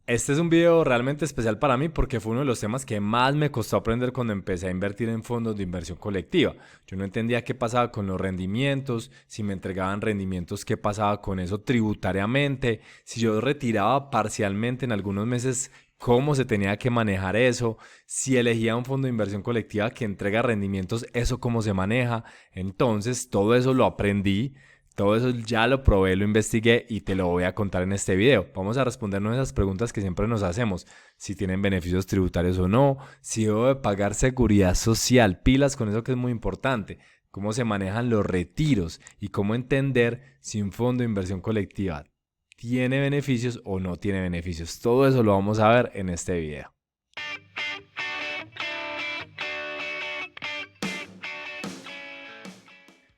Este es un video realmente especial para mí porque fue uno de los temas que más me costó aprender cuando empecé a invertir en fondos de inversión colectiva. Yo no entendía qué pasaba con los rendimientos, si me entregaban rendimientos, qué pasaba con eso tributariamente, si yo retiraba parcialmente en algunos meses, cómo se tenía que manejar eso, si elegía un fondo de inversión colectiva que entrega rendimientos, eso cómo se maneja. Entonces, todo eso lo aprendí. Todo eso ya lo probé, lo investigué y te lo voy a contar en este video. Vamos a respondernos esas preguntas que siempre nos hacemos. Si tienen beneficios tributarios o no, si debo de pagar seguridad social, pilas con eso que es muy importante. Cómo se manejan los retiros y cómo entender si un fondo de inversión colectiva tiene beneficios o no tiene beneficios. Todo eso lo vamos a ver en este video.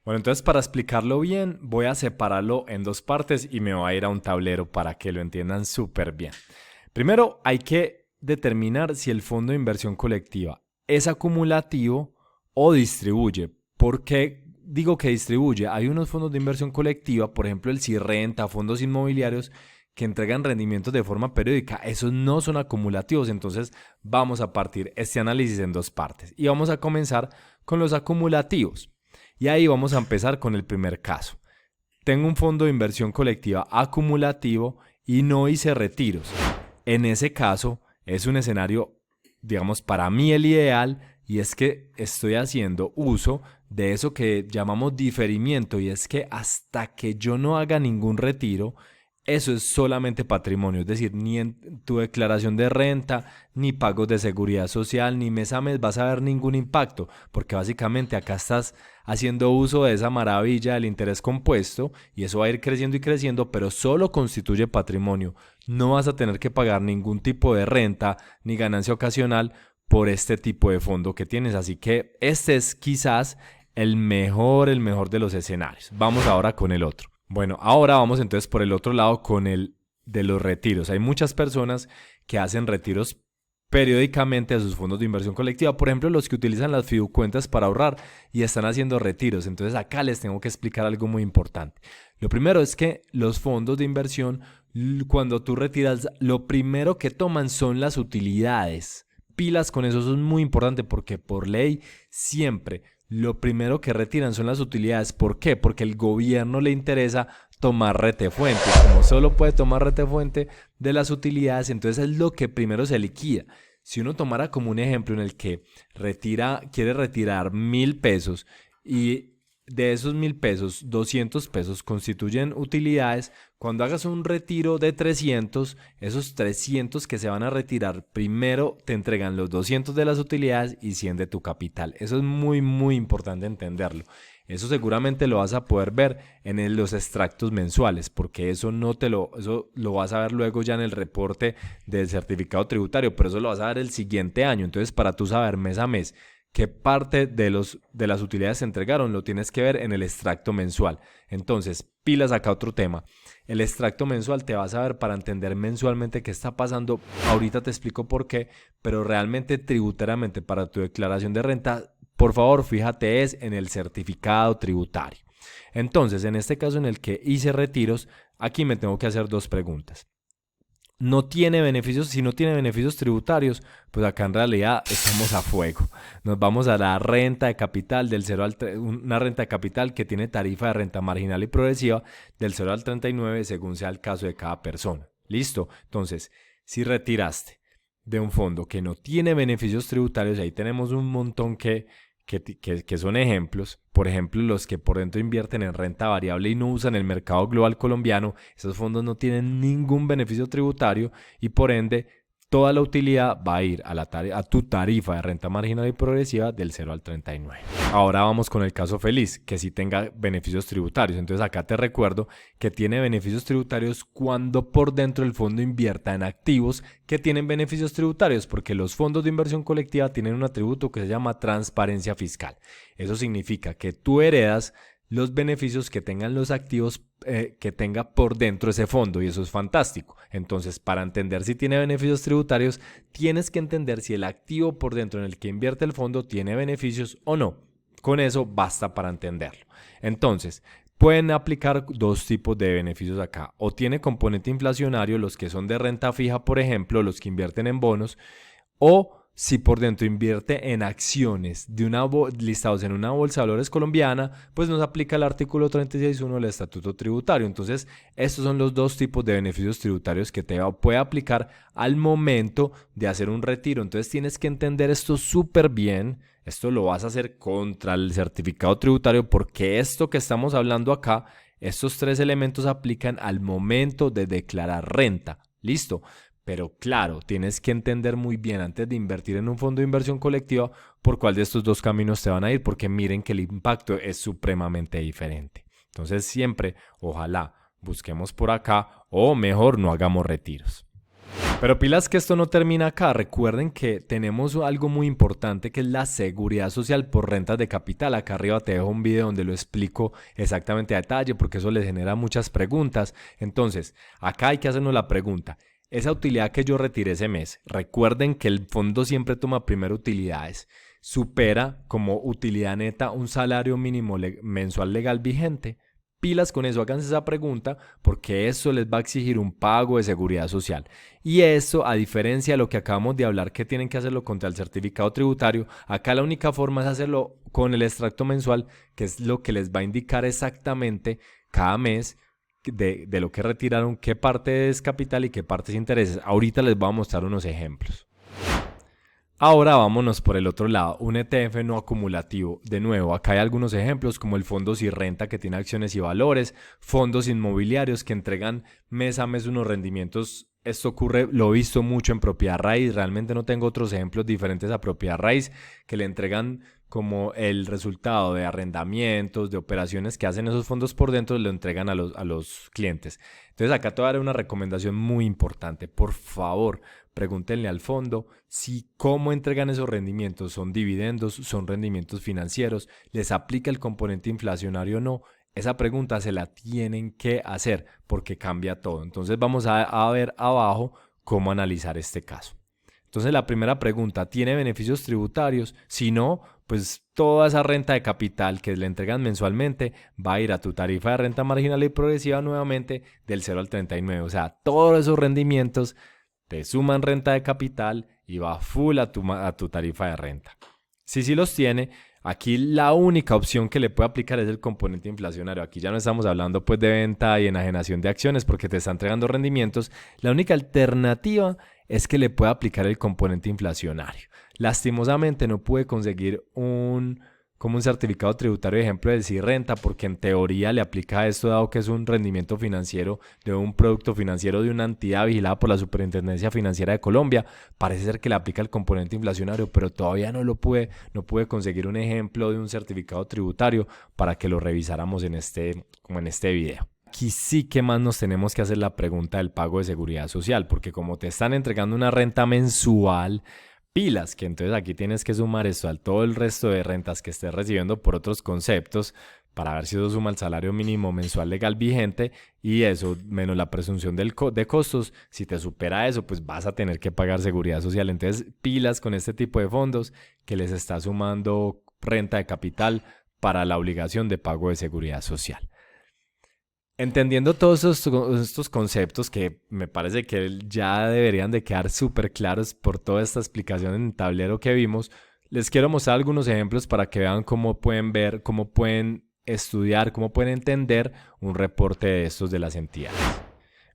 Bueno, entonces para explicarlo bien, voy a separarlo en dos partes y me voy a ir a un tablero para que lo entiendan súper bien. Primero, hay que determinar si el fondo de inversión colectiva es acumulativo o distribuye. ¿Por qué digo que distribuye? Hay unos fondos de inversión colectiva, por ejemplo el CIRRENTA, fondos inmobiliarios, que entregan rendimientos de forma periódica. Esos no son acumulativos, entonces vamos a partir este análisis en dos partes. Y vamos a comenzar con los acumulativos. Y ahí vamos a empezar con el primer caso. Tengo un fondo de inversión colectiva acumulativo y no hice retiros. En ese caso es un escenario, digamos, para mí el ideal, y es que estoy haciendo uso de eso que llamamos diferimiento, y es que hasta que yo no haga ningún retiro, eso es solamente patrimonio, es decir, ni en tu declaración de renta, ni pagos de seguridad social, ni mes a mes vas a ver ningún impacto, porque básicamente acá estás haciendo uso de esa maravilla del interés compuesto y eso va a ir creciendo y creciendo, pero solo constituye patrimonio. No vas a tener que pagar ningún tipo de renta ni ganancia ocasional por este tipo de fondo que tienes, así que este es quizás el mejor de los escenarios. Vamos ahora con el otro. Bueno, ahora vamos entonces por el otro lado con el de los retiros. Hay muchas personas que hacen retiros periódicamente a sus fondos de inversión colectiva. Por ejemplo, los que utilizan las fiducuentas para ahorrar y están haciendo retiros. Entonces acá les tengo que explicar algo muy importante. Lo primero es que los fondos de inversión, cuando tú retiras, lo primero que toman son las utilidades. Pilas con eso, eso es muy importante porque por ley siempre lo primero que retiran son las utilidades. ¿Por qué? Porque el gobierno le interesa tomar retefuente. Como solo puede tomar retefuente de las utilidades, entonces es lo que primero se liquida. Si uno tomara como un ejemplo en el que quiere retirar 1,000 pesos y de esos 1,000 pesos, 200 pesos constituyen utilidades, cuando hagas un retiro de 300, esos 300 que se van a retirar, primero te entregan los 200 de las utilidades y 100 de tu capital. Eso es muy importante entenderlo. Eso seguramente lo vas a poder ver en los extractos mensuales, porque eso lo vas a ver luego ya en el reporte del certificado tributario, pero eso lo vas a ver el siguiente año. Entonces, para tú saber mes a mes qué parte de las utilidades se entregaron, lo tienes que ver en el extracto mensual. Entonces, pilas acá otro tema. El extracto mensual te vas a ver para entender mensualmente qué está pasando. Ahorita te explico por qué, pero realmente tributariamente para tu declaración de renta, por favor, fíjate es en el certificado tributario. Entonces, en este caso en el que hice retiros, aquí me tengo que hacer dos preguntas. No tiene beneficios, si no tiene beneficios tributarios, pues acá en realidad estamos a fuego. Nos vamos a la renta de capital del 0 al una renta de capital que tiene tarifa de renta marginal y progresiva del 0 al 39 según sea el caso de cada persona. ¿Listo? Entonces, si retiraste de un fondo que no tiene beneficios tributarios, ahí tenemos un montón que son ejemplos. Por ejemplo, los que por dentro invierten en renta variable y no usan el mercado global colombiano, esos fondos no tienen ningún beneficio tributario y por ende toda la utilidad va a ir a tu tarifa de renta marginal y progresiva del 0 al 39. Ahora vamos con el caso feliz, que sí tenga beneficios tributarios. Entonces acá te recuerdo que tiene beneficios tributarios cuando por dentro el fondo invierta en activos que tienen beneficios tributarios, porque los fondos de inversión colectiva tienen un atributo que se llama transparencia fiscal. Eso significa que tú heredas los beneficios que tengan los activos que tenga por dentro ese fondo y eso es fantástico. Entonces, para entender si tiene beneficios tributarios, tienes que entender si el activo por dentro en el que invierte el fondo tiene beneficios o no. Con eso basta para entenderlo. Entonces, pueden aplicar dos tipos de beneficios acá. O tiene componente inflacionario, los que son de renta fija, por ejemplo, los que invierten en bonos, o si por dentro invierte en acciones de listados en una bolsa de valores colombiana, pues nos aplica el artículo 36.1 del Estatuto Tributario. Entonces, estos son los dos tipos de beneficios tributarios que te puede aplicar al momento de hacer un retiro. Entonces, tienes que entender esto súper bien. Esto lo vas a hacer contra el certificado tributario porque esto que estamos hablando acá, estos tres elementos aplican al momento de declarar renta. ¿Listo? Pero claro, tienes que entender muy bien antes de invertir en un fondo de inversión colectiva por cuál de estos dos caminos te van a ir, porque miren que el impacto es supremamente diferente. Entonces siempre, ojalá, busquemos por acá o mejor no hagamos retiros. Pero pilas que esto no termina acá. Recuerden que tenemos algo muy importante que es la seguridad social por rentas de capital. Acá arriba te dejo un video donde lo explico exactamente a detalle porque eso les genera muchas preguntas. Entonces, acá hay que hacernos la pregunta. Esa utilidad que yo retiré ese mes, recuerden que el fondo siempre toma primero utilidades, supera como utilidad neta un salario mínimo mensual legal vigente. Pilas con eso, háganse esa pregunta porque eso les va a exigir un pago de seguridad social. Y eso, a diferencia de lo que acabamos de hablar que tienen que hacerlo contra el certificado tributario, acá la única forma es hacerlo con el extracto mensual, que es lo que les va a indicar exactamente cada mes de lo que retiraron, qué parte es capital y qué parte es intereses. Ahorita les voy a mostrar unos ejemplos. Ahora vámonos por el otro lado, un ETF no acumulativo. De nuevo, acá hay algunos ejemplos como el fondo Sirrenta que tiene acciones y valores, fondos inmobiliarios que entregan mes a mes unos rendimientos. Esto ocurre, lo he visto mucho en propiedad raíz, realmente no tengo otros ejemplos diferentes a propiedad raíz que le entregan como el resultado de arrendamientos, de operaciones que hacen esos fondos por dentro, lo entregan a los clientes. Entonces acá te voy a dar una recomendación muy importante. Por favor, pregúntenle al fondo si cómo entregan esos rendimientos, son dividendos, son rendimientos financieros, les aplica el componente inflacionario o no. Esa pregunta se la tienen que hacer porque cambia todo. Entonces vamos a ver abajo cómo analizar este caso. Entonces la primera pregunta, ¿tiene beneficios tributarios? Si no, pues toda esa renta de capital que le entregan mensualmente va a ir a tu tarifa de renta marginal y progresiva nuevamente del 0 al 39. O sea, todos esos rendimientos te suman renta de capital y va full a tu tarifa de renta. Si sí los tiene, aquí la única opción que le puede aplicar es el componente inflacionario. Aquí ya no estamos hablando pues de venta y enajenación de acciones porque te está entregando rendimientos. La única alternativa es que le pueda aplicar el componente inflacionario. Lastimosamente no pude conseguir como un certificado tributario de ejemplo del Sirrenta porque en teoría le aplica esto dado que es un rendimiento financiero de un producto financiero de una entidad vigilada por la Superintendencia Financiera de Colombia. Parece ser que le aplica el componente inflacionario, pero todavía no pude conseguir un ejemplo de un certificado tributario para que lo revisáramos en este video. Aquí sí que más nos tenemos que hacer la pregunta del pago de seguridad social, porque como te están entregando una renta mensual, pilas, que entonces aquí tienes que sumar esto al todo el resto de rentas que estés recibiendo por otros conceptos para ver si eso suma el salario mínimo mensual legal vigente y eso menos la presunción de costos. Si te supera eso, pues vas a tener que pagar seguridad social. Entonces pilas con este tipo de fondos que les está sumando renta de capital para la obligación de pago de seguridad social. Entendiendo todos estos conceptos que me parece que ya deberían de quedar súper claros por toda esta explicación en el tablero que vimos, les quiero mostrar algunos ejemplos para que vean cómo pueden ver, cómo pueden estudiar, cómo pueden entender un reporte de estos de las entidades.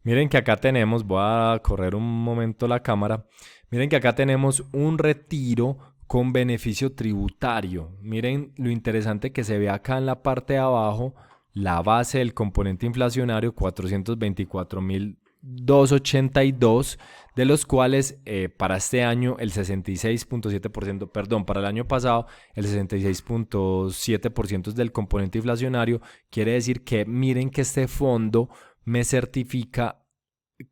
Miren que acá tenemos, voy a correr un momento la cámara, miren que acá tenemos un retiro con beneficio tributario. Miren lo interesante que se ve acá en la parte de abajo. La base del componente inflacionario, 424.282, de los cuales para este año el 66.7%, perdón, para el año pasado el 66.7% es del componente inflacionario. Quiere decir que miren que este fondo me certifica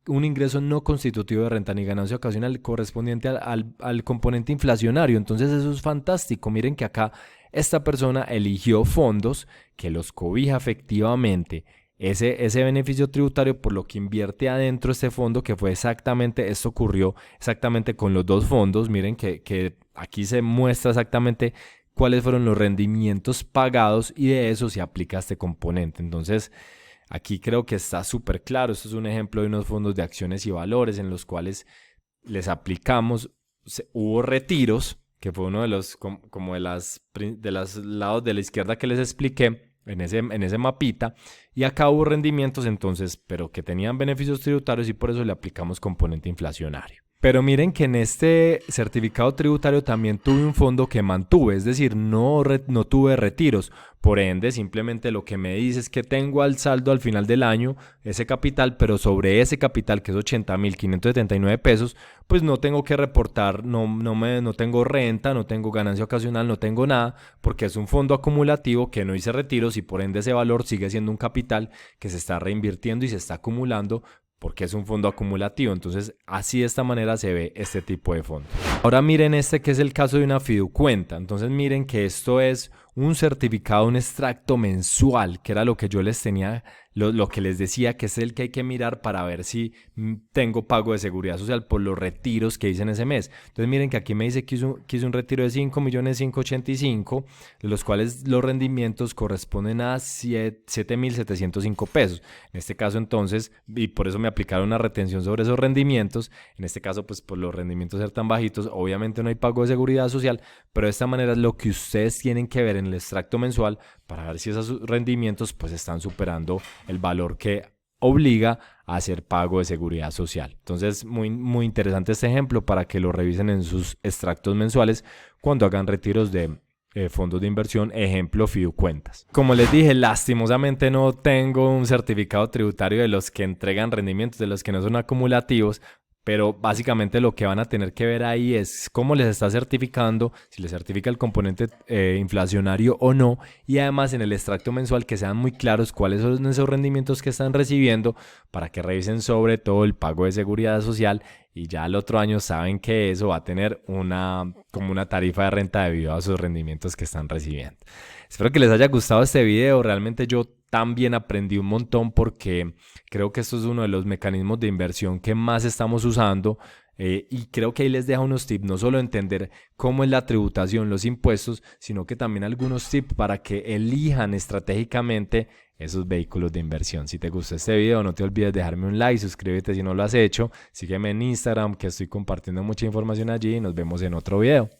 un ingreso no constitutivo de renta ni ganancia ocasional correspondiente al componente inflacionario. Entonces eso es fantástico. Miren que acá esta persona eligió fondos que los cobija efectivamente ese beneficio tributario por lo que invierte adentro este fondo, que fue exactamente, esto ocurrió exactamente con los dos fondos. Miren que aquí se muestra exactamente cuáles fueron los rendimientos pagados y de eso se aplica este componente. Entonces, aquí creo que está súper claro. Esto es un ejemplo de unos fondos de acciones y valores en los cuales les aplicamos, hubo retiros, que fue uno de los, como de los lados de la izquierda que les expliqué, en ese mapita, y acá hubo rendimientos entonces, pero que tenían beneficios tributarios y por eso le aplicamos componente inflacionario. Pero miren que en este certificado tributario también tuve un fondo que mantuve, es decir, no tuve retiros. Por ende, simplemente lo que me dice es que tengo al saldo al final del año ese capital, pero sobre ese capital, que es 80.579 pesos, pues no tengo que reportar, no tengo renta, no tengo ganancia ocasional, no tengo nada, porque es un fondo acumulativo que no hice retiros y por ende ese valor sigue siendo un capital que se está reinvirtiendo y se está acumulando porque es un fondo acumulativo. Entonces, así de esta manera se ve este tipo de fondo. Ahora miren este que es el caso de una fiducuenta. Entonces miren que esto es un certificado, un extracto mensual, que era lo que yo les tenía, lo que les decía, que es el que hay que mirar para ver si tengo pago de seguridad social por los retiros que hice en ese mes. Entonces miren que aquí me dice que hice un retiro de 5.585.000, de los cuales los rendimientos corresponden a 7.705 pesos. En este caso entonces, y por eso me aplicaron una retención sobre esos rendimientos, en este caso pues por los rendimientos ser tan bajitos, obviamente no hay pago de seguridad social, pero de esta manera es lo que ustedes tienen que ver en el extracto mensual para ver si esos rendimientos pues están superando el valor que obliga a hacer pago de seguridad social. Entonces, muy, muy interesante este ejemplo para que lo revisen en sus extractos mensuales cuando hagan retiros de fondos de inversión, ejemplo fiducuentas. Como les dije, lastimosamente no tengo un certificado tributario de los que entregan rendimientos, de los que no son acumulativos, pero básicamente lo que van a tener que ver ahí es cómo les está certificando, si les certifica el componente inflacionario o no, y además en el extracto mensual que sean muy claros cuáles son esos rendimientos que están recibiendo para que revisen sobre todo el pago de seguridad social y ya el otro año saben que eso va a tener como una tarifa de renta debido a sus rendimientos que están recibiendo. Espero que les haya gustado este video. Realmente yo también aprendí un montón porque creo que esto es uno de los mecanismos de inversión que más estamos usando y creo que ahí les deja unos tips, no solo entender cómo es la tributación, los impuestos, sino que también algunos tips para que elijan estratégicamente esos vehículos de inversión. Si te gustó este video, no te olvides dejarme un like, suscríbete si no lo has hecho, sígueme en Instagram que estoy compartiendo mucha información allí y nos vemos en otro video.